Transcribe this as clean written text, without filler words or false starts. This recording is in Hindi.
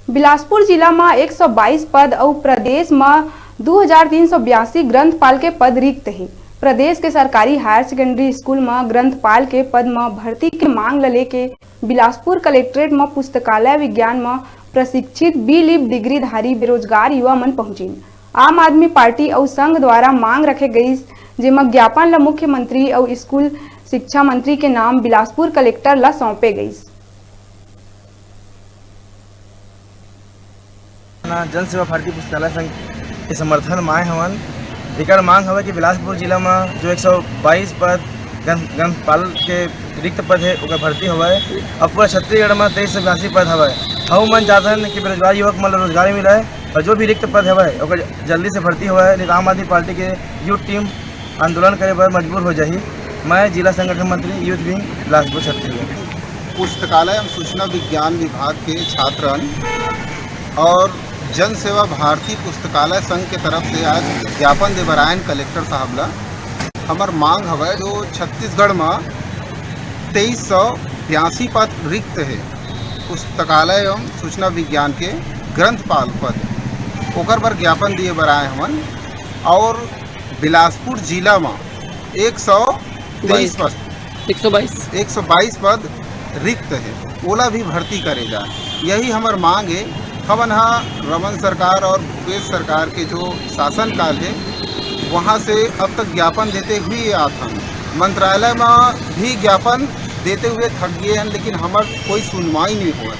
बिलासपुर जिला में 122 पद और प्रदेश में 2382 ग्रंथपाल के पद रिक्त हैं। प्रदेश के सरकारी हायर सेकेंडरी स्कूल में ग्रंथपाल के पद में भर्ती के मांग लेके बिलासपुर कलेक्ट्रेट में पुस्तकालय विज्ञान में प्रशिक्षित बी.लिब डिग्रीधारी बेरोजगार युवा मन पहुंचे। आम आदमी पार्टी और संघ द्वारा मांग रखे गई, जिसमें ज्ञापन ला मुख्यमंत्री और स्कूल शिक्षा मंत्री के नाम बिलासपुर कलेक्टर ला सौंपे गई। जन सेवा भारती पुस्तकालय संघ के समर्थन में आए हवन। एकर मांग हवे कि बिलासपुर जिला में जो 122 पद ग्रंथपाल के रिक्त पद है ओकर भर्ती हवे। अब पूरा छत्तीसगढ़ में 2382 पद हवे। हम मन चाहते कि बेरोजगार युवक मन रोजगारी मिले और जो भी रिक्त पद हवे ओकर जल्दी से भर्ती हवे। नहीं आम आदमी पार्टी के यूथ टीम आंदोलन करे पर मजबूर हो जाही। मैं जिला संगठन मंत्री यूथ विंग बिलासपुर छत्तीसगढ़। पुस्तकालय एवं सूचना विज्ञान विभाग के छात्रन और जन सेवा भारती पुस्तकालय संघ के तरफ से आज ज्ञापन दे बरायन कलेक्टर साहब ला। हमार मांग हवे जो छत्तीसगढ़ में 2382 पद रिक्त है पुस्तकालय एवं सूचना विज्ञान के ग्रंथपाल पद, ओकर पर ज्ञापन दिए बराए हमन। और बिलासपुर जिला में 122 पद रिक्त है, ओला भी भर्ती करे जाए। यही हमार मांग है। हमन रमन सरकार और भूपेश सरकार के जो शासनकाल है वहाँ से अब तक ज्ञापन देते हुए आते हैं। मंत्रालय में भी ज्ञापन देते हुए थक गए हैं, लेकिन हमार कोई सुनवाई नहीं हुआ।